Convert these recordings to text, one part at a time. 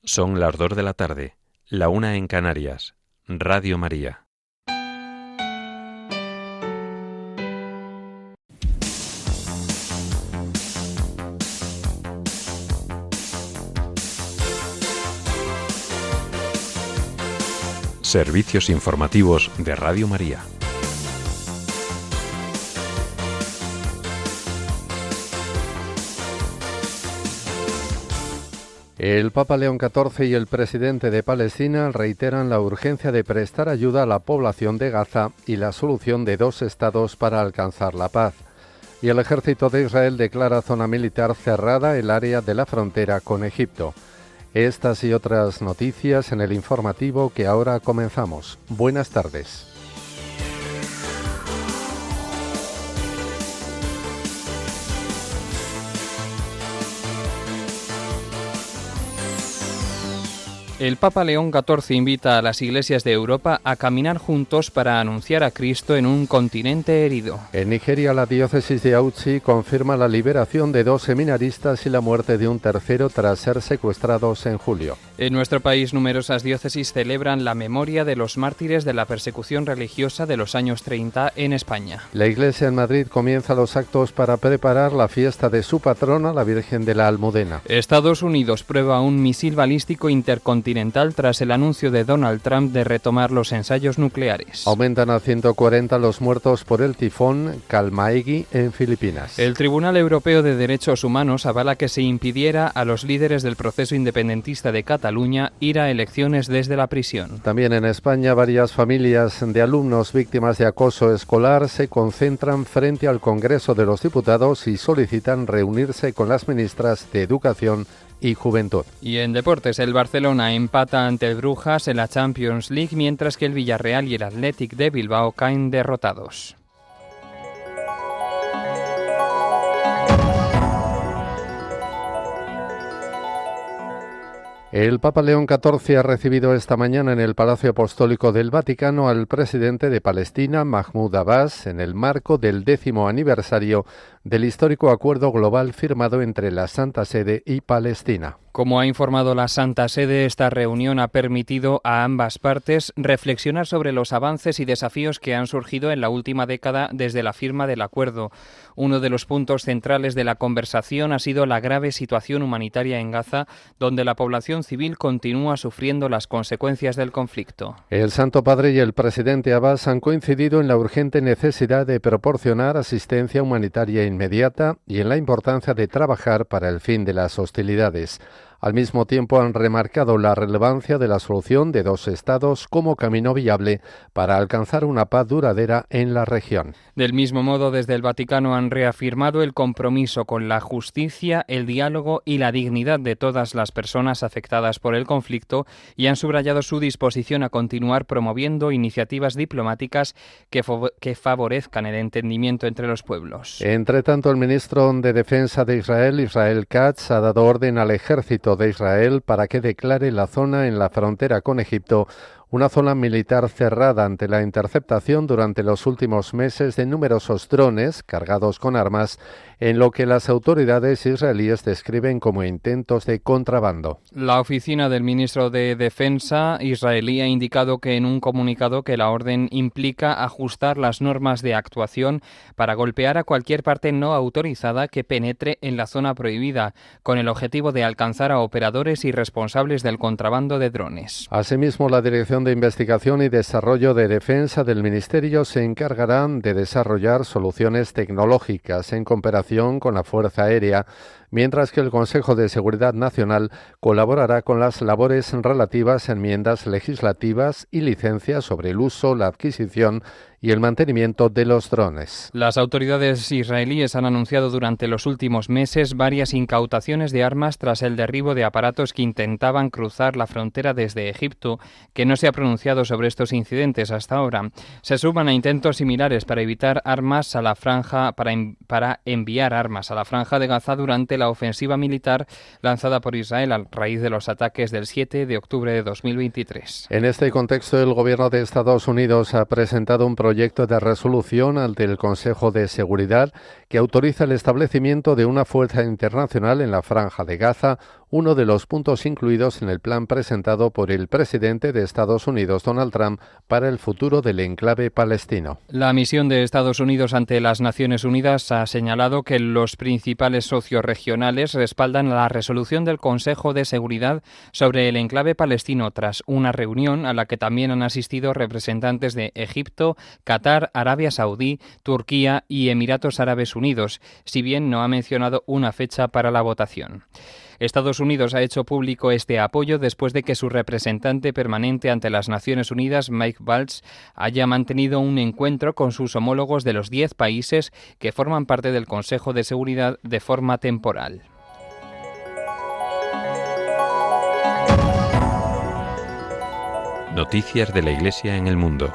Son las 2 de la tarde, la 1 en Canarias. Radio María. Servicios informativos de Radio María. El Papa León XIV y el presidente de Palestina reiteran la urgencia de prestar ayuda a la población de Gaza y la solución de 2 estados para alcanzar la paz. Y el ejército de Israel declara zona militar cerrada el área de la frontera con Egipto. Estas y otras noticias en el informativo que ahora comenzamos. Buenas tardes. El Papa León XIV invita a las iglesias de Europa a caminar juntos para anunciar a Cristo en un continente herido. En Nigeria, la diócesis de Auchi confirma la liberación de 2 seminaristas y la muerte de un tercero tras ser secuestrados en julio. En nuestro país, numerosas diócesis celebran la memoria de los mártires de la persecución religiosa de los años 30 en España. La Iglesia en Madrid comienza los actos para preparar la fiesta de su patrona, la Virgen de la Almudena. Estados Unidos prueba un misil balístico intercontinental tras el anuncio de Donald Trump de retomar los ensayos nucleares. Aumentan a 140 los muertos por el tifón Kalmaegi en Filipinas. El Tribunal Europeo de Derechos Humanos avala que se impidiera a los líderes del proceso independentista de Cataluña ir a elecciones desde la prisión. También en España, varias familias de alumnos víctimas de acoso escolar se concentran frente al Congreso de los Diputados y solicitan reunirse con las ministras de Educación y Juventud. Y en deportes, el Barcelona empata ante el Brujas en la Champions League, mientras que el Villarreal y el Athletic de Bilbao caen derrotados. El Papa León XIV ha recibido esta mañana en el Palacio Apostólico del Vaticano al presidente de Palestina, Mahmoud Abbas, en el marco del 10º aniversario del histórico acuerdo global firmado entre la Santa Sede y Palestina. Como ha informado la Santa Sede, esta reunión ha permitido a ambas partes reflexionar sobre los avances y desafíos que han surgido en la última década desde la firma del acuerdo. Uno de los puntos centrales de la conversación ha sido la grave situación humanitaria en Gaza, donde la población civil continúa sufriendo las consecuencias del conflicto. El Santo Padre y el presidente Abbas han coincidido en la urgente necesidad de proporcionar asistencia humanitaria inmediata y en la importancia de trabajar para el fin de las hostilidades. Al mismo tiempo han remarcado la relevancia de la solución de 2 estados como camino viable para alcanzar una paz duradera en la región. Del mismo modo, desde el Vaticano han reafirmado el compromiso con la justicia, el diálogo y la dignidad de todas las personas afectadas por el conflicto y han subrayado su disposición a continuar promoviendo iniciativas diplomáticas que favorezcan el entendimiento entre los pueblos. Entre tanto, el ministro de Defensa de Israel, Israel Katz, ha dado orden al ejército de Israel para que declare la zona en la frontera con Egipto una zona militar cerrada ante la interceptación durante los últimos meses de numerosos drones cargados con armas, en lo que las autoridades israelíes describen como intentos de contrabando. La oficina del ministro de Defensa israelí ha indicado que en un comunicado que la orden implica ajustar las normas de actuación para golpear a cualquier parte no autorizada que penetre en la zona prohibida, con el objetivo de alcanzar a operadores y responsables del contrabando de drones. Asimismo, la Dirección de Investigación y Desarrollo de Defensa del Ministerio se encargarán de desarrollar soluciones tecnológicas en cooperación con la Fuerza Aérea, mientras que el Consejo de Seguridad Nacional colaborará con las labores relativas a enmiendas legislativas y licencias sobre el uso, la adquisición y el mantenimiento de los drones. Las autoridades israelíes han anunciado durante los últimos meses varias incautaciones de armas tras el derribo de aparatos que intentaban cruzar la frontera desde Egipto, que no se ha pronunciado sobre estos incidentes hasta ahora. Se suman a intentos similares para evitar armas a la franja, para enviar armas a la franja de Gaza durante la ofensiva militar lanzada por Israel a raíz de los ataques del 7 de octubre de 2023. En este contexto, el gobierno de Estados Unidos ha presentado un proyecto de resolución ante el Consejo de Seguridad que autoriza el establecimiento de una fuerza internacional en la franja de Gaza, uno de los puntos incluidos en el plan presentado por el presidente de Estados Unidos, Donald Trump, para el futuro del enclave palestino. La misión de Estados Unidos ante las Naciones Unidas ha señalado que los principales socios regionales respaldan la resolución del Consejo de Seguridad sobre el enclave palestino tras una reunión a la que también han asistido representantes de Egipto, Qatar, Arabia Saudí, Turquía y Emiratos Árabes Unidos, si bien no ha mencionado una fecha para la votación. Estados Unidos ha hecho público este apoyo después de que su representante permanente ante las Naciones Unidas, Mike Waltz, haya mantenido un encuentro con sus homólogos de los 10 países que forman parte del Consejo de Seguridad de forma temporal. Noticias de la Iglesia en el mundo.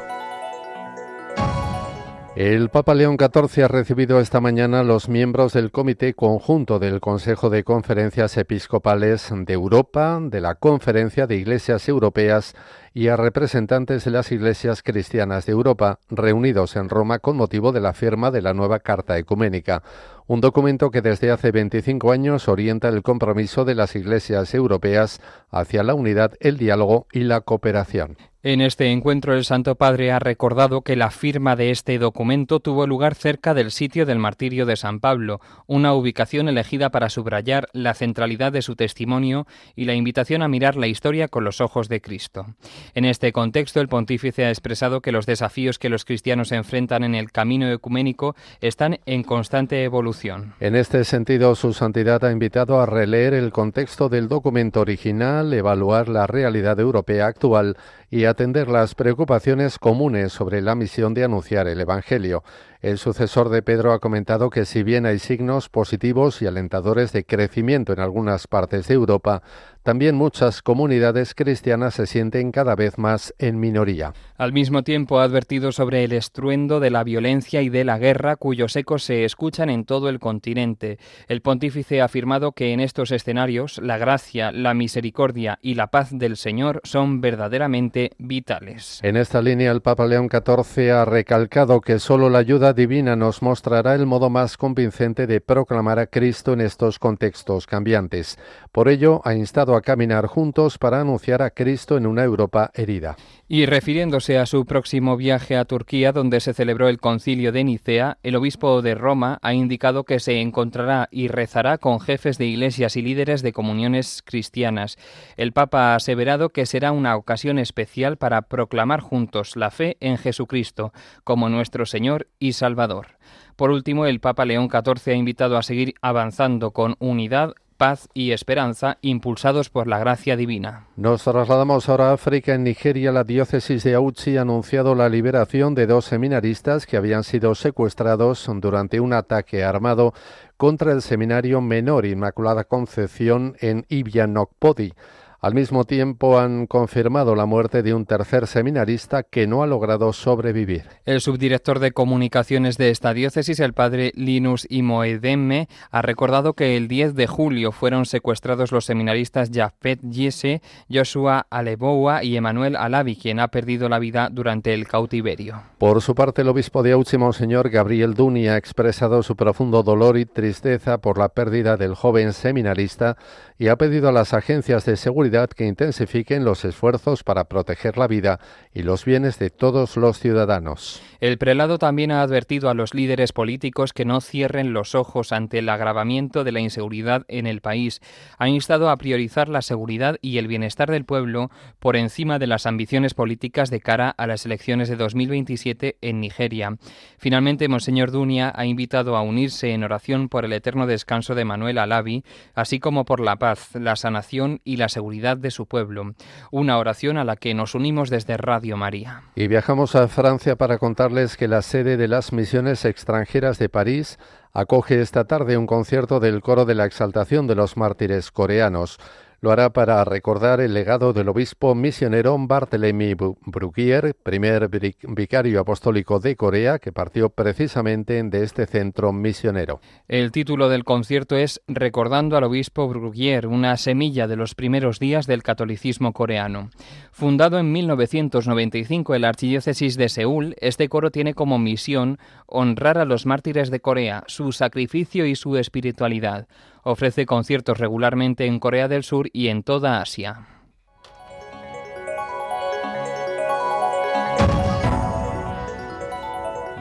El Papa León XIV ha recibido esta mañana a los miembros del Comité Conjunto del Consejo de Conferencias Episcopales de Europa, de la Conferencia de Iglesias Europeas y a representantes de las Iglesias Cristianas de Europa, reunidos en Roma con motivo de la firma de la nueva Carta Ecuménica, un documento que desde hace 25 años orienta el compromiso de las Iglesias Europeas hacia la unidad, el diálogo y la cooperación. En este encuentro, el Santo Padre ha recordado que la firma de este documento tuvo lugar cerca del sitio del martirio de San Pablo, una ubicación elegida para subrayar la centralidad de su testimonio y la invitación a mirar la historia con los ojos de Cristo. En este contexto, el pontífice ha expresado que los desafíos que los cristianos enfrentan en el camino ecuménico están en constante evolución. En este sentido, su santidad ha invitado a releer el contexto del documento original, evaluar la realidad europea actual y atender las preocupaciones comunes sobre la misión de anunciar el Evangelio. El sucesor de Pedro ha comentado que si bien hay signos positivos y alentadores de crecimiento en algunas partes de Europa, también muchas comunidades cristianas se sienten cada vez más en minoría. Al mismo tiempo ha advertido sobre el estruendo de la violencia y de la guerra cuyos ecos se escuchan en todo el continente. El pontífice ha afirmado que en estos escenarios la gracia, la misericordia y la paz del Señor son verdaderamente vitales. En esta línea, el Papa León XIV ha recalcado que solo la ayuda divina nos mostrará el modo más convincente de proclamar a Cristo en estos contextos cambiantes. Por ello, ha instado a caminar juntos para anunciar a Cristo en una Europa herida. Y refiriéndose a su próximo viaje a Turquía, donde se celebró el Concilio de Nicea, el obispo de Roma ha indicado que se encontrará y rezará con jefes de iglesias y líderes de comuniones cristianas. El Papa ha aseverado que será una ocasión especial para proclamar juntos la fe en Jesucristo como nuestro Señor y Salvador. Por último, el Papa León XIV ha invitado a seguir avanzando con unidad, paz y esperanza, impulsados por la gracia divina. Nos trasladamos ahora a África. En Nigeria, la diócesis de Auchi ha anunciado la liberación de 2 seminaristas que habían sido secuestrados durante un ataque armado contra el seminario menor Inmaculada Concepción en Ibianokpodi. Al mismo tiempo han confirmado la muerte de un tercer seminarista que no ha logrado sobrevivir. El subdirector de comunicaciones de esta diócesis, el padre Linus Imoedeme, ha recordado que el 10 de julio fueron secuestrados los seminaristas Japhet Jesse, Joshua Aleboua y Emmanuel Alavi, quien ha perdido la vida durante el cautiverio. Por su parte, el obispo de Auchi, Monseñor Gabriel Duni, ha expresado su profundo dolor y tristeza por la pérdida del joven seminarista y ha pedido a las agencias de seguridad que intensifiquen los esfuerzos para proteger la vida y los bienes de todos los ciudadanos. El prelado también ha advertido a los líderes políticos que no cierren los ojos ante el agravamiento de la inseguridad en el país. Ha instado a priorizar la seguridad y el bienestar del pueblo por encima de las ambiciones políticas de cara a las elecciones de 2027 en Nigeria. Finalmente, Monseñor Dunia ha invitado a unirse en oración por el eterno descanso de Emmanuel Alavi, así como por la paz, la sanación y la seguridad de su pueblo. Una oración a la que nos unimos desde Radio María. Y viajamos a Francia para contarles que la sede de las misiones extranjeras de París acoge esta tarde un concierto del Coro de la Exaltación de los Mártires coreanos. Lo hará para recordar el legado del obispo misionero Barthélemy Bruguière, primer vicario apostólico de Corea, que partió precisamente de este centro misionero. El título del concierto es Recordando al obispo Bruguière, una semilla de los primeros días del catolicismo coreano. Fundado en 1995 en la archidiócesis de Seúl, este coro tiene como misión honrar a los mártires de Corea, su sacrificio y su espiritualidad. Ofrece conciertos regularmente en Corea del Sur y en toda Asia.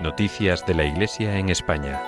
Noticias de la Iglesia en España.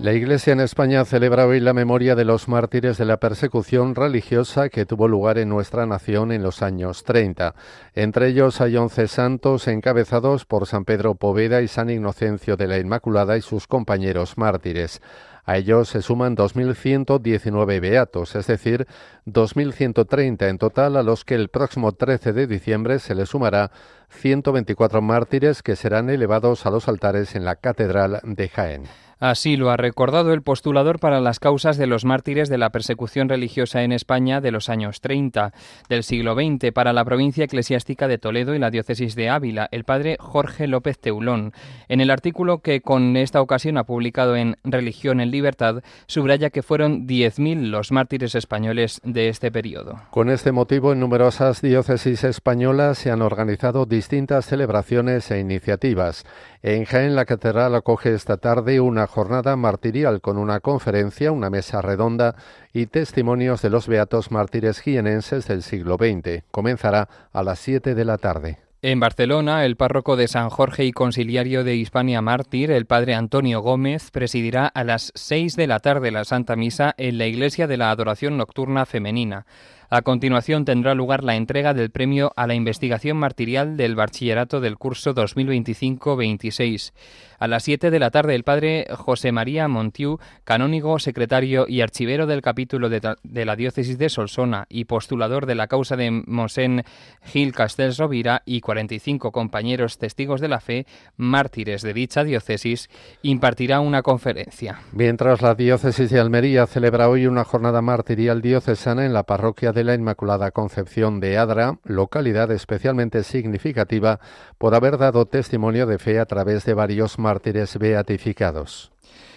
La Iglesia en España celebra hoy la memoria de los mártires de la persecución religiosa que tuvo lugar en nuestra nación en los años 30. Entre ellos hay 11 santos encabezados por San Pedro Poveda y San Inocencio de la Inmaculada y sus compañeros mártires. A ellos se suman 2.119 beatos, es decir, 2.130 en total, a los que el próximo 13 de diciembre se les sumará 124 mártires que serán elevados a los altares en la Catedral de Jaén. Así lo ha recordado el postulador para las causas de los mártires de la persecución religiosa en España de los años 30 del siglo XX para la provincia eclesiástica de Toledo y la diócesis de Ávila, el padre Jorge López Teulón. En el artículo que con esta ocasión ha publicado en Religión en Libertad, subraya que fueron 10.000 los mártires españoles de este periodo. Con este motivo, en numerosas diócesis españolas se han organizado distintas celebraciones e iniciativas. En Jaén, la catedral acoge esta tarde una jornada martirial con una conferencia, una mesa redonda y testimonios de los beatos mártires jienenses del siglo XX. Comenzará a las 7 de la tarde. En Barcelona, el párroco de San Jorge y conciliario de Hispania Mártir, el padre Antonio Gómez, presidirá a las 6 de la tarde la Santa Misa en la Iglesia de la Adoración Nocturna Femenina. A continuación tendrá lugar la entrega del premio a la investigación martirial del bachillerato del curso 2025-26. A las 7 de la tarde el padre José María Montiu, canónigo, secretario y archivero del capítulo de la diócesis de Solsona y postulador de la causa de Mosén Gil Castells Rovira y 45 compañeros testigos de la fe, mártires de dicha diócesis, impartirá una conferencia. Mientras la diócesis de Almería celebra hoy una jornada martirial diocesana en la parroquia de la Inmaculada Concepción de Adra, localidad especialmente significativa por haber dado testimonio de fe a través de varios mártires beatificados.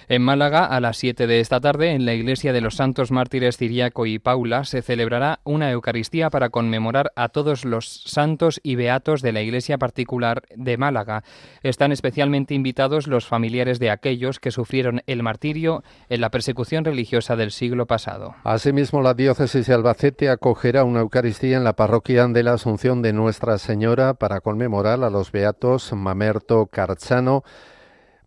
En Málaga, a las 7 de esta tarde, en la iglesia de los santos mártires Ciriaco y Paula, se celebrará una Eucaristía para conmemorar a todos los santos y beatos de la iglesia particular de Málaga. Están especialmente invitados los familiares de aquellos que sufrieron el martirio en la persecución religiosa del siglo pasado. Asimismo, la diócesis de Albacete acogerá una Eucaristía en la parroquia de la Asunción de Nuestra Señora para conmemorar a los beatos Mamerto Carchano,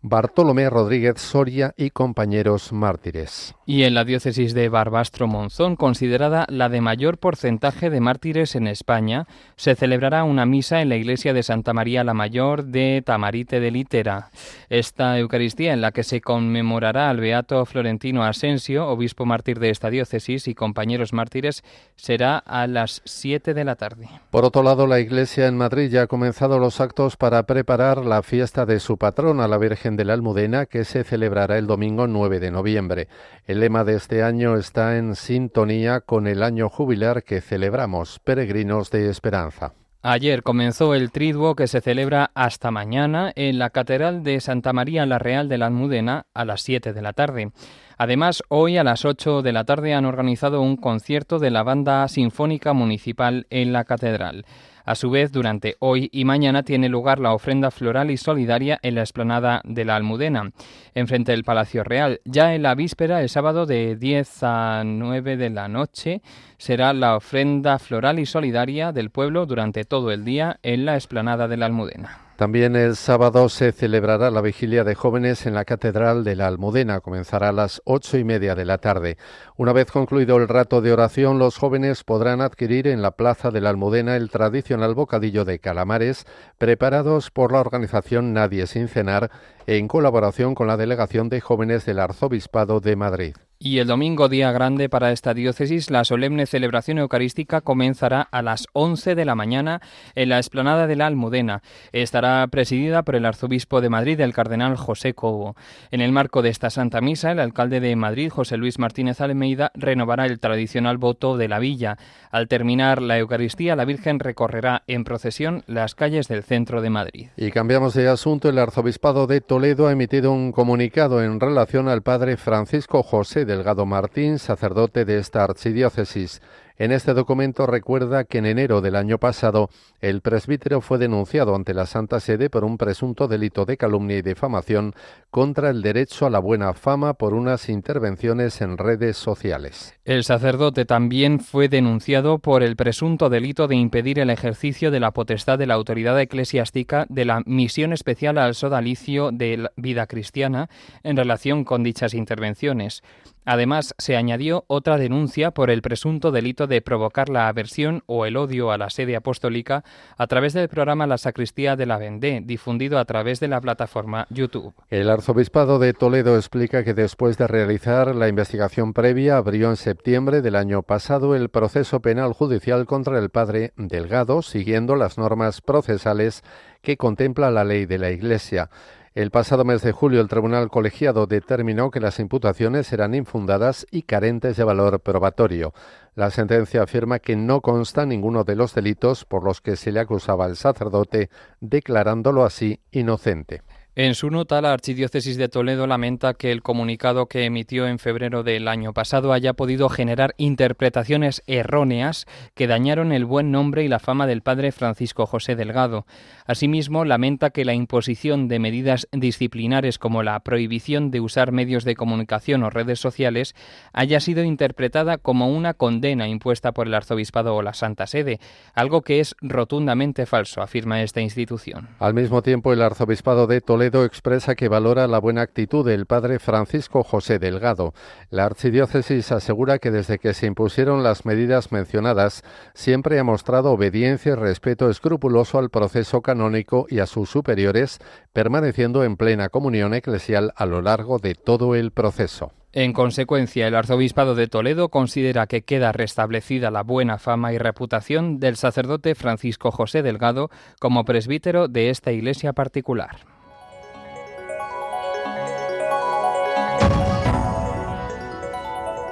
Bartolomé Rodríguez Soria y compañeros mártires. Y en la diócesis de Barbastro Monzón, considerada la de mayor porcentaje de mártires en España, se celebrará una misa en la iglesia de Santa María la Mayor de Tamarite de Litera. Esta Eucaristía, en la que se conmemorará al beato Florentino Asensio, obispo mártir de esta diócesis, y compañeros mártires, será a las 7 de la tarde. Por otro lado, la iglesia en Madrid ya ha comenzado los actos para preparar la fiesta de su patrona, la Virgen de la Almudena, que se celebrará el domingo 9 de noviembre. El lema de este año está en sintonía con el año jubilar que celebramos, Peregrinos de Esperanza. Ayer comenzó el triduo que se celebra hasta mañana en la Catedral de Santa María la Real de la Almudena a las 7 de la tarde. Además, hoy a las 8 de la tarde han organizado un concierto de la Banda Sinfónica Municipal en la Catedral. A su vez, durante hoy y mañana tiene lugar la ofrenda floral y solidaria en la explanada de la Almudena, enfrente del Palacio Real. Ya en la víspera, el sábado de 10 a 9 de la noche, será la ofrenda floral y solidaria del pueblo durante todo el día en la explanada de la Almudena. También el sábado se celebrará la vigilia de jóvenes en la Catedral de la Almudena. Comenzará a las 8:30 de la tarde. Una vez concluido el rato de oración, los jóvenes podrán adquirir en la Plaza de la Almudena el tradicional bocadillo de calamares preparados por la organización Nadie sin cenar en colaboración con la Delegación de Jóvenes del Arzobispado de Madrid. Y el domingo, día grande para esta diócesis, la solemne celebración eucarística comenzará a las 11 de la mañana en la explanada de la Almudena. Estará presidida por el arzobispo de Madrid, el cardenal José Cobo. En el marco de esta Santa Misa, el alcalde de Madrid, José Luis Martínez Almeida, renovará el tradicional voto de la villa. Al terminar la Eucaristía, la Virgen recorrerá en procesión las calles del centro de Madrid. Y cambiamos de asunto. El arzobispado de Toledo ha emitido un comunicado en relación al padre Francisco José Delgado Martín, sacerdote de esta archidiócesis. En este documento recuerda que en enero del año pasado el presbítero fue denunciado ante la Santa Sede por un presunto delito de calumnia y difamación contra el derecho a la buena fama por unas intervenciones en redes sociales. El sacerdote también fue denunciado por el presunto delito de impedir el ejercicio de la potestad de la autoridad eclesiástica de la misión especial al sodalicio de la vida cristiana en relación con dichas intervenciones. Además, se añadió otra denuncia por el presunto delito de provocar la aversión o el odio a la sede apostólica a través del programa La Sacristía de la Vendée, difundido a través de la plataforma YouTube. El Arzobispado de Toledo explica que después de realizar la investigación previa, abrió en septiembre del año pasado el proceso penal judicial contra el padre Delgado, siguiendo las normas procesales que contempla la ley de la Iglesia. El pasado mes de julio, el Tribunal Colegiado determinó que las imputaciones eran infundadas y carentes de valor probatorio. La sentencia afirma que no consta ninguno de los delitos por los que se le acusaba al sacerdote, declarándolo así inocente. En su nota, la Archidiócesis de Toledo lamenta que el comunicado que emitió en febrero del año pasado haya podido generar interpretaciones erróneas que dañaron el buen nombre y la fama del padre Francisco José Delgado. Asimismo, lamenta que la imposición de medidas disciplinares como la prohibición de usar medios de comunicación o redes sociales haya sido interpretada como una condena impuesta por el Arzobispado o la Santa Sede, algo que es rotundamente falso, afirma esta institución. Al mismo tiempo, el Arzobispado de Toledo expresa que valora la buena actitud del padre Francisco José Delgado. La archidiócesis asegura que desde que se impusieron las medidas mencionadas, siempre ha mostrado obediencia y respeto escrupuloso al proceso canónico y a sus superiores, permaneciendo en plena comunión eclesial a lo largo de todo el proceso. En consecuencia, el Arzobispado de Toledo considera que queda restablecida la buena fama y reputación del sacerdote Francisco José Delgado como presbítero de esta iglesia particular.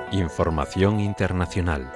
Información internacional.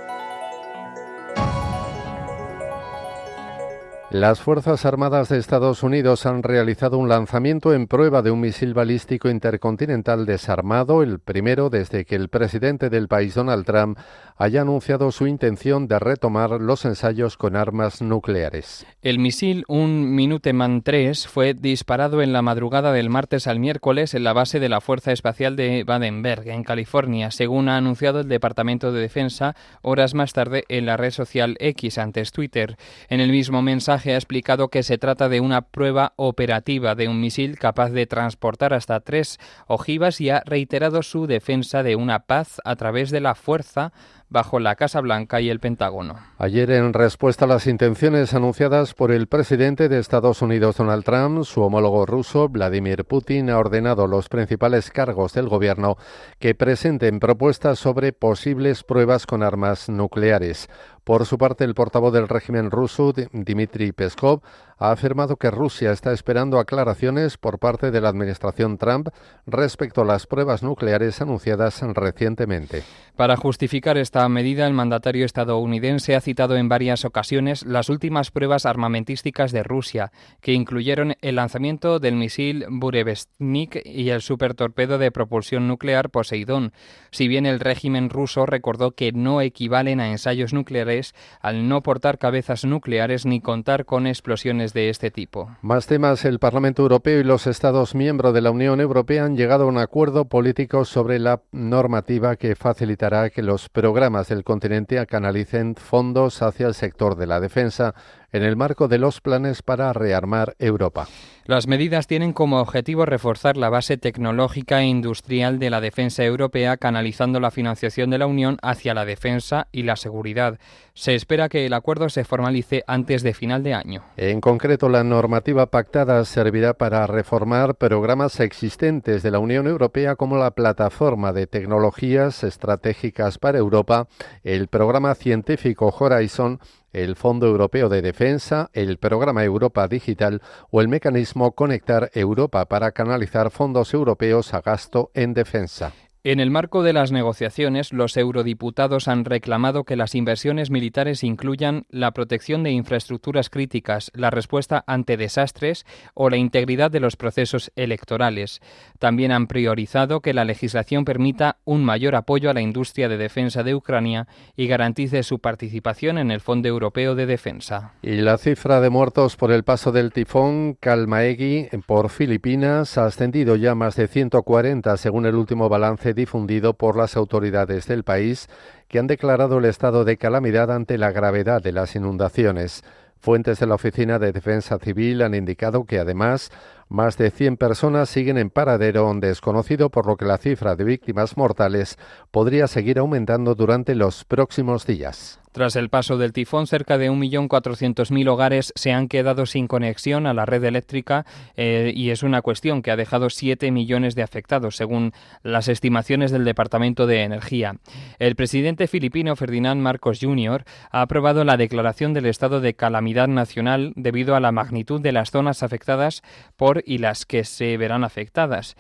Las Fuerzas Armadas de Estados Unidos han realizado un lanzamiento en prueba de un misil balístico intercontinental desarmado, el primero desde que el presidente del país, Donald Trump, haya anunciado su intención de retomar los ensayos con armas nucleares. El misil, un Minuteman III, fue disparado en la madrugada del martes al miércoles en la base de la Fuerza Espacial de Vandenberg, en California, según ha anunciado el Departamento de Defensa horas más tarde en la red social X, antes Twitter. En el mismo mensaje ha explicado que se trata de una prueba operativa de un misil capaz de transportar hasta 3 ojivas y ha reiterado su defensa de una paz a través de la fuerza bajo la Casa Blanca y el Pentágono. Ayer, en respuesta a las intenciones anunciadas por el presidente de Estados Unidos, Donald Trump, su homólogo ruso, Vladimir Putin, ha ordenado a los principales cargos del gobierno que presenten propuestas sobre posibles pruebas con armas nucleares. Por su parte, el portavoz del régimen ruso, Dmitry Peskov, ha afirmado que Rusia está esperando aclaraciones por parte de la administración Trump respecto a las pruebas nucleares anunciadas recientemente. Para justificar esta medida, el mandatario estadounidense ha citado en varias ocasiones las últimas pruebas armamentísticas de Rusia, que incluyeron el lanzamiento del misil Burevestnik y el supertorpedo de propulsión nuclear Poseidón, si bien el régimen ruso recordó que no equivalen a ensayos nucleares al no portar cabezas nucleares ni contar con explosiones de este tipo. Más temas. El Parlamento Europeo y los Estados miembros de la Unión Europea han llegado a un acuerdo político sobre la normativa que facilitará que los programas del continente canalicen fondos hacia el sector de la defensa en el marco de los planes para rearmar Europa. Las medidas tienen como objetivo reforzar la base tecnológica e industrial de la defensa europea, canalizando la financiación de la Unión hacia la defensa y la seguridad. Se espera que el acuerdo se formalice antes de final de año. En concreto, la normativa pactada servirá para reformar programas existentes de la Unión Europea como la Plataforma de Tecnologías Estratégicas para Europa, el Programa Científico Horizon, el Fondo Europeo de Defensa, el Programa Europa Digital o el mecanismo Conectar Europa para canalizar fondos europeos a gasto en defensa. En el marco de las negociaciones, los eurodiputados han reclamado que las inversiones militares incluyan la protección de infraestructuras críticas, la respuesta ante desastres o la integridad de los procesos electorales. También han priorizado que la legislación permita un mayor apoyo a la industria de defensa de Ucrania y garantice su participación en el Fondo Europeo de Defensa. Y la cifra de muertos por el paso del tifón Kalmaegi por Filipinas ha ascendido ya a más de 140, según el último balance difundido por las autoridades del país, que han declarado el estado de calamidad ante la gravedad de las inundaciones. Fuentes de la Oficina de Defensa Civil han indicado que, además, más de 100 personas siguen en paradero desconocido, por lo que la cifra de víctimas mortales podría seguir aumentando durante los próximos días. Tras el paso del tifón, cerca de 1.400.000 hogares se han quedado sin conexión a la red eléctrica y es una cuestión que ha dejado 7 millones de afectados, según las estimaciones del Departamento de Energía. El presidente filipino Ferdinand Marcos Jr. ha aprobado la declaración del estado de calamidad nacional debido a la magnitud de las zonas afectadas por y las que se verán afectadas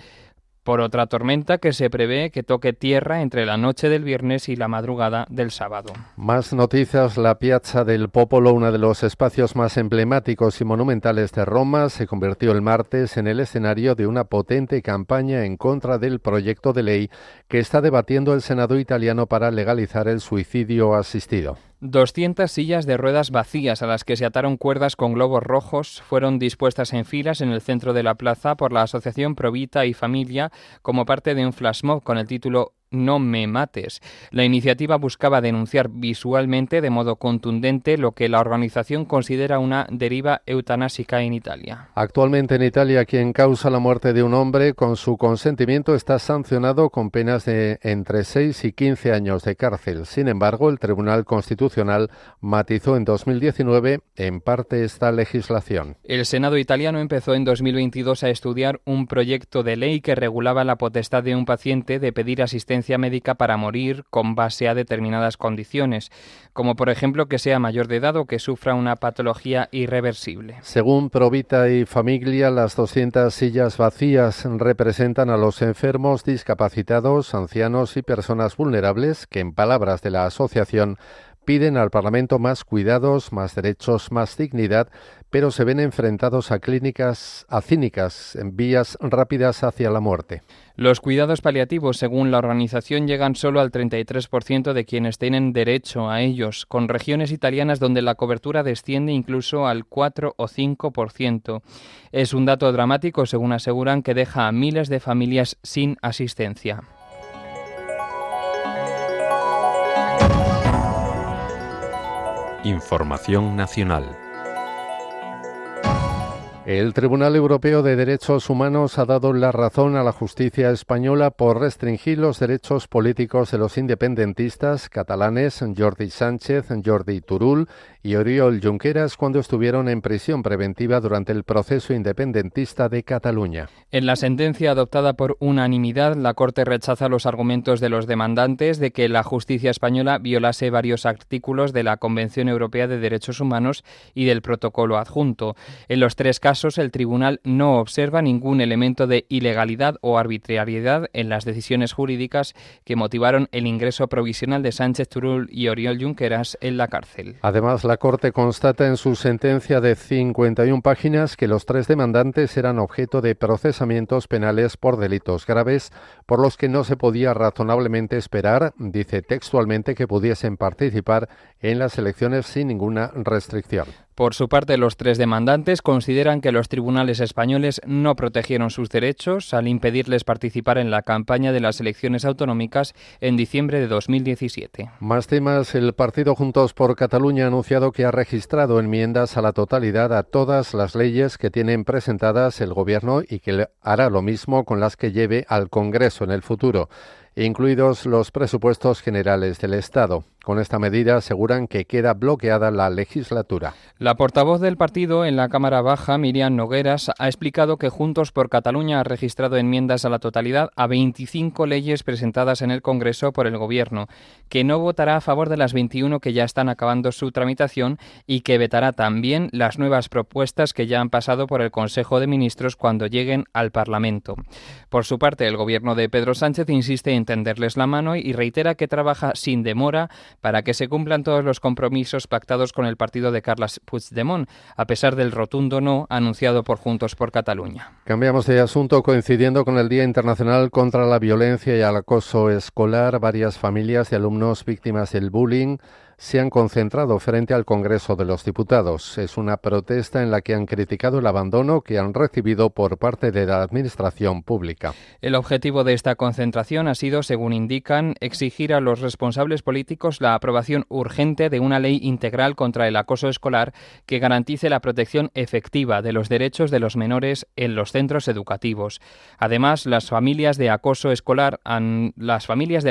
por otra tormenta que se prevé que toque tierra entre la noche del viernes y la madrugada del sábado. Más noticias. La Piazza del Popolo, uno de los espacios más emblemáticos y monumentales de Roma, se convirtió el martes en el escenario de una potente campaña en contra del proyecto de ley que está debatiendo el Senado italiano para legalizar el suicidio asistido. 200 sillas de ruedas vacías a las que se ataron cuerdas con globos rojos fueron dispuestas en filas en el centro de la plaza por la asociación Pro Vita y Familia como parte de un flash mob con el título No me mates. La iniciativa buscaba denunciar visualmente de modo contundente lo que la organización considera una deriva eutanásica en Italia. Actualmente en Italia, quien causa la muerte de un hombre con su consentimiento está sancionado con penas de entre 6 y 15 años de cárcel. Sin embargo, el Tribunal Constitucional matizó en 2019 en parte esta legislación. El Senado italiano empezó en 2022 a estudiar un proyecto de ley que regulaba la potestad de un paciente de pedir asistencia médica para morir con base a determinadas condiciones, como por ejemplo que sea mayor de edad o que sufra una patología irreversible. Según Pro Vita y Familia, las 200 sillas vacías representan a los enfermos, discapacitados, ancianos y personas vulnerables que, en palabras de la asociación, piden al Parlamento más cuidados, más derechos, más dignidad, pero se ven enfrentados a cínicas vías rápidas hacia la muerte. Los cuidados paliativos, según la organización, llegan solo al 33% de quienes tienen derecho a ellos, con regiones italianas donde la cobertura desciende incluso al 4 o 5%. Es un dato dramático, según aseguran, que deja a miles de familias sin asistencia. Información nacional. El Tribunal Europeo de Derechos Humanos ha dado la razón a la justicia española por restringir los derechos políticos de los independentistas catalanes Jordi Sánchez, Jordi Turull y Oriol Junqueras cuando estuvieron en prisión preventiva durante el proceso independentista de Cataluña. En la sentencia adoptada por unanimidad, la Corte rechaza los argumentos de los demandantes de que la justicia española violase varios artículos de la Convención Europea de Derechos Humanos y del protocolo adjunto. En los tres casos, el tribunal no observa ningún elemento de ilegalidad o arbitrariedad en las decisiones jurídicas que motivaron el ingreso provisional de Sánchez, Turull y Oriol Junqueras en la cárcel. Además, la Corte constata en su sentencia de 51 páginas que los tres demandantes eran objeto de procesamientos penales por delitos graves, por los que no se podía razonablemente esperar, dice textualmente, que pudiesen participar en las elecciones sin ninguna restricción. Por su parte, los tres demandantes consideran que los tribunales españoles no protegieron sus derechos al impedirles participar en la campaña de las elecciones autonómicas en diciembre de 2017. Más temas. El partido Juntos por Cataluña ha anunciado que ha registrado enmiendas a la totalidad a todas las leyes que tienen presentadas el Gobierno y que hará lo mismo con las que lleve al Congreso en el futuro, incluidos los presupuestos generales del Estado. Con esta medida aseguran que queda bloqueada la legislatura. La portavoz del partido en la Cámara Baja, Míriam Nogueras, ha explicado que Juntos por Cataluña ha registrado enmiendas a la totalidad a 25 leyes presentadas en el Congreso por el Gobierno, que no votará a favor de las 21 que ya están acabando su tramitación y que vetará también las nuevas propuestas que ya han pasado por el Consejo de Ministros cuando lleguen al Parlamento. Por su parte, el Gobierno de Pedro Sánchez insiste en tenderles la mano y reitera que trabaja sin demora para que se cumplan todos los compromisos pactados con el partido de Carles Puigdemont, a pesar del rotundo no anunciado por Juntos por Cataluña. Cambiamos de asunto. Coincidiendo con el Día Internacional contra la Violencia y el Acoso Escolar, varias familias de alumnos víctimas del bullying se han concentrado frente al Congreso de los Diputados. Es una protesta en la que han criticado el abandono que han recibido por parte de la Administración pública. El objetivo de esta concentración ha sido, según indican, exigir a los responsables políticos la aprobación urgente de una ley integral contra el acoso escolar que garantice la protección efectiva de los derechos de los menores en los centros educativos. Además, las familias de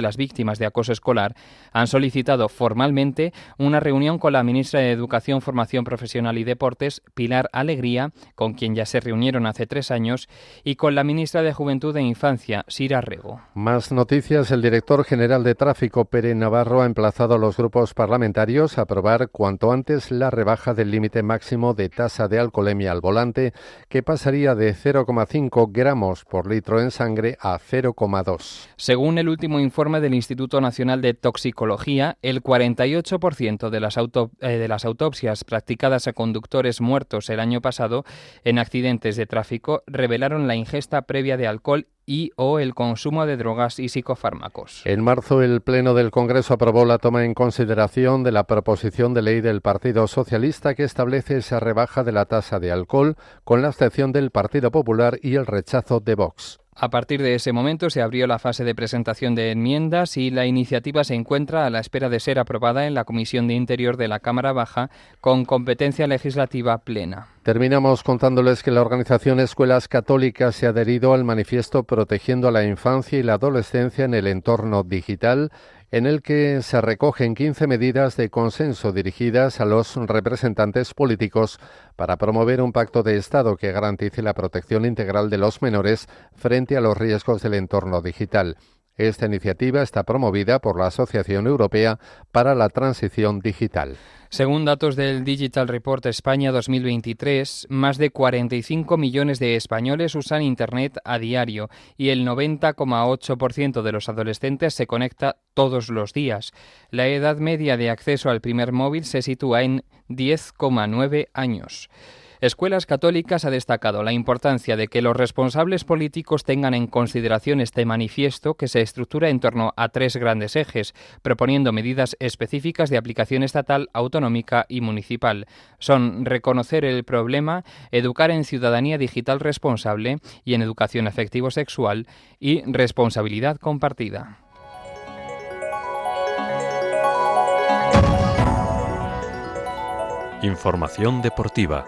las víctimas de acoso escolar han solicitado formalmente una reunión con la ministra de Educación, Formación Profesional y Deportes, Pilar Alegría, con quien ya se reunieron hace 3 años, y con la ministra de Juventud e Infancia, Sira Rego. Más noticias. El director general de Tráfico, Pere Navarro, ha emplazado a los grupos parlamentarios a aprobar cuanto antes la rebaja del límite máximo de tasa de alcoholemia al volante, que pasaría de 0,5 gramos por litro en sangre a 0,2. Según el último informe del Instituto Nacional de Toxicología, el 48% de las autopsias practicadas a conductores muertos el año pasado en accidentes de tráfico revelaron la ingesta previa de alcohol y/o el consumo de drogas y psicofármacos. En marzo, el Pleno del Congreso aprobó la toma en consideración de la proposición de ley del Partido Socialista que establece esa rebaja de la tasa de alcohol, con la abstención del Partido Popular y el rechazo de Vox. A partir de ese momento se abrió la fase de presentación de enmiendas y la iniciativa se encuentra a la espera de ser aprobada en la Comisión de Interior de la Cámara Baja con competencia legislativa plena. Terminamos contándoles que la organización Escuelas Católicas se ha adherido al manifiesto Protegiendo a la Infancia y la Adolescencia en el Entorno Digital, en el que se recogen 15 medidas de consenso dirigidas a los representantes políticos para promover un pacto de Estado que garantice la protección integral de los menores frente a los riesgos del entorno digital. Esta iniciativa está promovida por la Asociación Europea para la Transición Digital. Según datos del Digital Report España 2023, más de 45 millones de españoles usan Internet a diario y el 90,8% de los adolescentes se conecta todos los días. La edad media de acceso al primer móvil se sitúa en 10,9 años. Escuelas Católicas ha destacado la importancia de que los responsables políticos tengan en consideración este manifiesto que se estructura en torno a 3 grandes ejes, proponiendo medidas específicas de aplicación estatal, autonómica y municipal. Son reconocer el problema, educar en ciudadanía digital responsable y en educación afectivo-sexual y responsabilidad compartida. Información deportiva.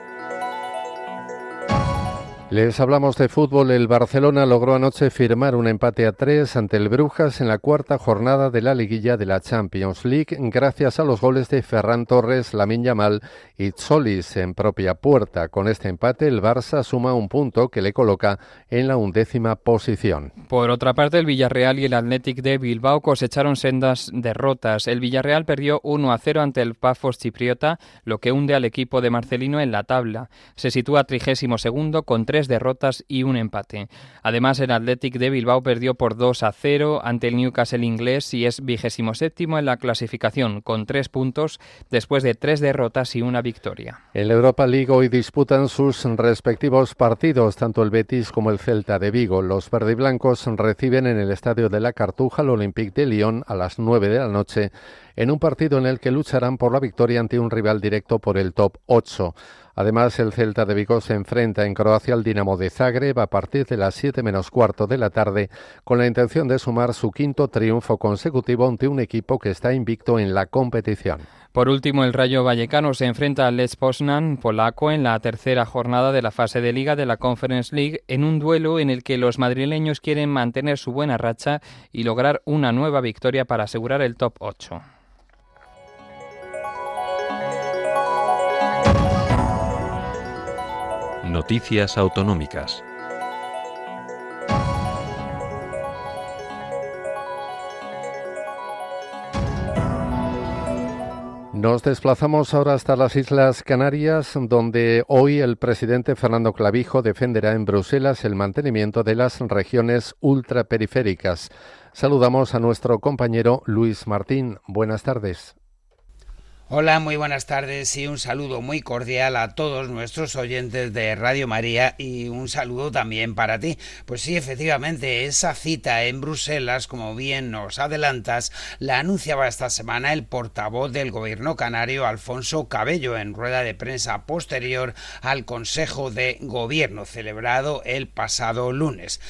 Les hablamos de fútbol. El Barcelona logró anoche firmar un empate a 3 ante el Brujas en la 4ª jornada de la liguilla de la Champions League, gracias a los goles de Ferran Torres, Lamine Yamal y Tzolis en propia puerta. Con este empate, el Barça suma un punto que le coloca en la 11ª posición. Por otra parte, el Villarreal y el Athletic de Bilbao cosecharon sendas derrotas. El Villarreal perdió 1-0 ante el Pafos chipriota, lo que hunde al equipo de Marcelino en la tabla. Se sitúa 32º con 3 derrotas y un empate. Además, el Athletic de Bilbao perdió por 2-0 ante el Newcastle inglés y es 27º en la clasificación con 3 puntos después de 3 derrotas y una victoria. En la Europa League hoy disputan sus respectivos partidos, tanto el Betis como el Celta de Vigo. Los verdiblancos reciben en el Estadio de la Cartuja al Olympique de Lyon a las 9 de la noche en un partido en el que lucharán por la victoria ante un rival directo por el top 8. Además, el Celta de Vigo se enfrenta en Croacia al Dinamo de Zagreb a partir de las 7 menos cuarto de la tarde, con la intención de sumar su 5º triunfo consecutivo ante un equipo que está invicto en la competición. Por último, el Rayo Vallecano se enfrenta al Lech Poznan polaco en la 3ª jornada de la fase de Liga de la Conference League, en un duelo en el que los madrileños quieren mantener su buena racha y lograr una nueva victoria para asegurar el top 8. Noticias autonómicas. Nos desplazamos ahora hasta las Islas Canarias, donde hoy el presidente Fernando Clavijo defenderá en Bruselas el mantenimiento de las regiones ultraperiféricas. Saludamos a nuestro compañero Luis Martín. Buenas tardes. Hola, muy buenas tardes y un saludo muy cordial a todos nuestros oyentes de Radio María y un saludo también para ti. Pues sí, efectivamente, esa cita en Bruselas, como bien nos adelantas, la anunciaba esta semana el portavoz del Gobierno canario, Alfonso Cabello, en rueda de prensa posterior al Consejo de Gobierno celebrado el pasado lunes.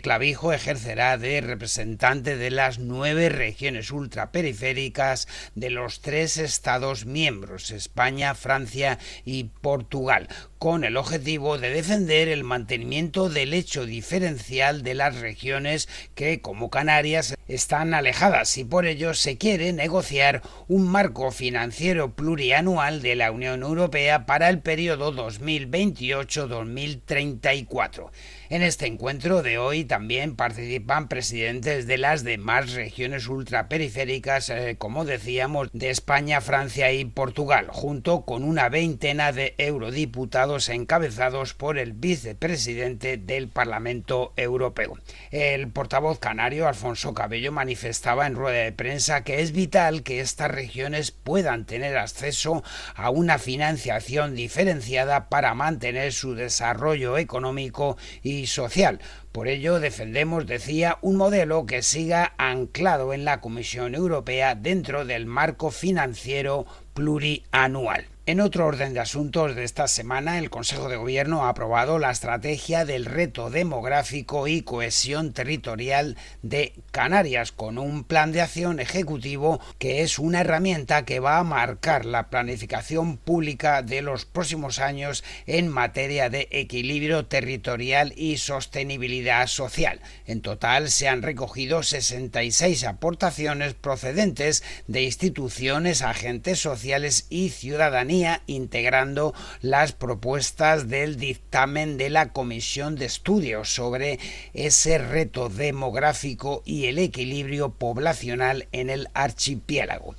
Clavijo ejercerá de representante de las 9 regiones ultraperiféricas de los 3 estados miembros, España, Francia y Portugal, con el objetivo de defender el mantenimiento del hecho diferencial de las regiones que, como Canarias, están alejadas, y por ello se quiere negociar un marco financiero plurianual de la Unión Europea para el periodo 2028-2034. En este encuentro de hoy también participan presidentes de las demás regiones ultraperiféricas, como decíamos, de España, Francia y Portugal, junto con una veintena de eurodiputados encabezados por el vicepresidente del Parlamento Europeo. El portavoz canario, Alfonso Cabello, manifestaba en rueda de prensa que es vital que estas regiones puedan tener acceso a una financiación diferenciada para mantener su desarrollo económico y social. Por ello defendemos, decía, un modelo que siga anclado en la Comisión Europea dentro del marco financiero plurianual. En otro orden de asuntos de esta semana, el Consejo de Gobierno ha aprobado la estrategia del reto demográfico y cohesión territorial de Canarias, con un plan de acción ejecutivo que es una herramienta que va a marcar la planificación pública de los próximos años en materia de equilibrio territorial y sostenibilidad social. En total se han recogido 66 aportaciones procedentes de instituciones, agentes sociales y ciudadanía, integrando las propuestas del dictamen de la Comisión de Estudios sobre ese reto demográfico y el equilibrio poblacional en el archipiélago.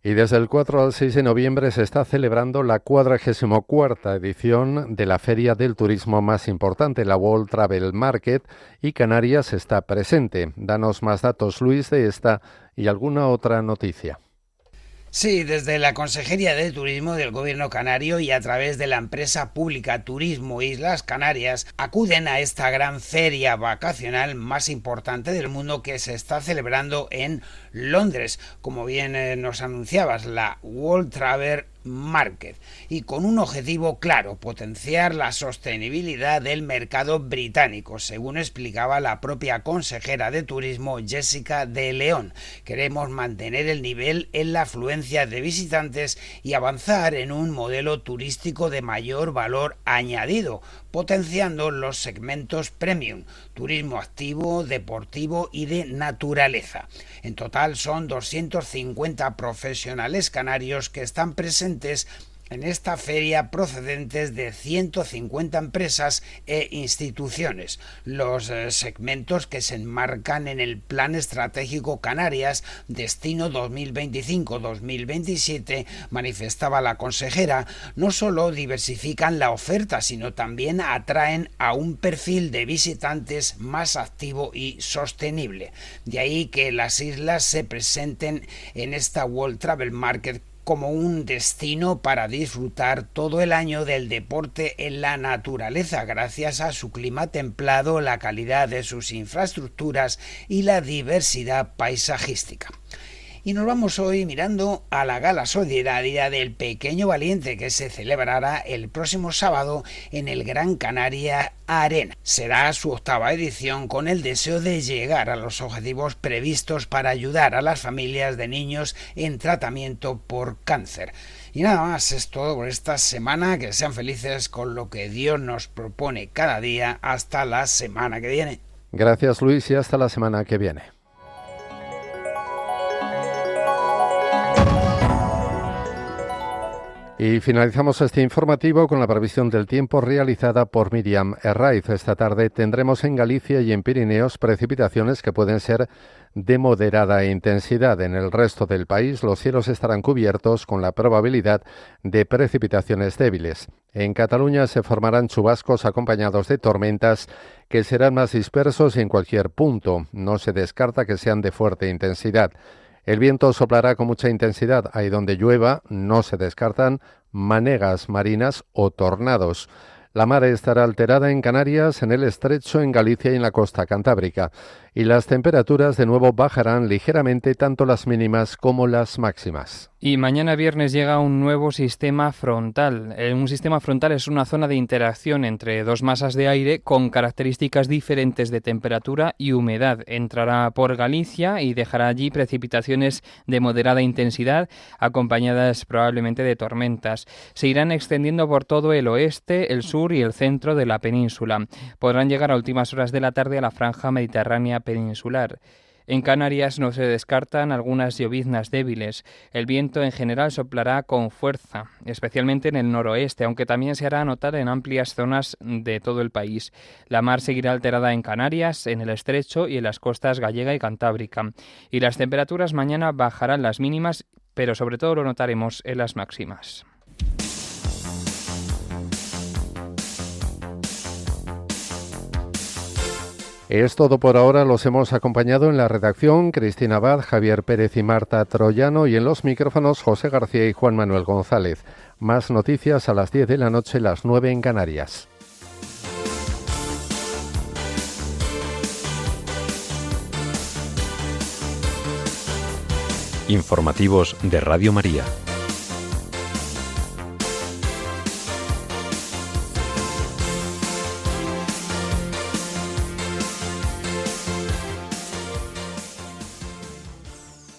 Y desde el 4 al 6 de noviembre se está celebrando la 44ª edición de la feria del turismo más importante, la World Travel Market, y Canarias está presente. Danos más datos, Luis, de esta y alguna otra noticia. Sí, desde la Consejería de Turismo del Gobierno canario y a través de la empresa pública Turismo Islas Canarias acuden a esta gran feria vacacional más importante del mundo que se está celebrando en Londres, como bien nos anunciabas, la World Travel Market, y con un objetivo claro: potenciar la sostenibilidad del mercado británico, según explicaba la propia consejera de Turismo Jessica de León. Queremos mantener el nivel en la afluencia de visitantes y avanzar en un modelo turístico de mayor valor añadido, potenciando los segmentos premium, turismo activo, deportivo y de naturaleza. En total son 250 profesionales canarios que están presentes en esta feria, procedentes de 150 empresas e instituciones. Los segmentos que se enmarcan en el Plan Estratégico Canarias Destino 2025-2027, manifestaba la consejera, no solo diversifican la oferta, sino también atraen a un perfil de visitantes más activo y sostenible. De ahí que las islas se presenten en esta World Travel Market como un destino para disfrutar todo el año del deporte en la naturaleza, gracias a su clima templado, la calidad de sus infraestructuras y la diversidad paisajística. Y nos vamos hoy mirando a la Gala Solidaria del Pequeño Valiente, que se celebrará el próximo sábado en el Gran Canaria Arena. Será su 8ª edición, con el deseo de llegar a los objetivos previstos para ayudar a las familias de niños en tratamiento por cáncer. Y nada más, es todo por esta semana. Que sean felices con lo que Dios nos propone cada día. Hasta la semana que viene. Gracias, Luis, y hasta la semana que viene. Y finalizamos este informativo con la previsión del tiempo realizada por Miriam Herraiz. Esta tarde tendremos en Galicia y en Pirineos precipitaciones que pueden ser de moderada intensidad. En el resto del país los cielos estarán cubiertos con la probabilidad de precipitaciones débiles. En Cataluña se formarán chubascos acompañados de tormentas que serán más dispersos y en cualquier punto. No se descarta que sean de fuerte intensidad. El viento soplará con mucha intensidad. Ahí donde llueva no se descartan manegas marinas o tornados. La mar estará alterada en Canarias, en el Estrecho, en Galicia y en la costa cantábrica. Y las temperaturas de nuevo bajarán ligeramente, tanto las mínimas como las máximas. Y mañana viernes llega un nuevo sistema frontal. Un sistema frontal es una zona de interacción entre dos masas de aire con características diferentes de temperatura y humedad. Entrará por Galicia y dejará allí precipitaciones de moderada intensidad, acompañadas probablemente de tormentas. Se irán extendiendo por todo el oeste, el sur y el centro de la península. Podrán llegar a últimas horas de la tarde a la franja mediterránea peninsular. En Canarias no se descartan algunas lloviznas débiles. El viento en general soplará con fuerza, especialmente en el noroeste, aunque también se hará notar en amplias zonas de todo el país. La mar seguirá alterada en Canarias, en el Estrecho y en las costas gallega y cantábrica. Y las temperaturas mañana bajarán las mínimas, pero sobre todo lo notaremos en las máximas. Es todo por ahora. Los hemos acompañado en la redacción Cristina Abad, Javier Pérez y Marta Troyano, y en los micrófonos José García y Juan Manuel González. Más noticias a las 10 de la noche, las 9 en Canarias. Informativos de Radio María.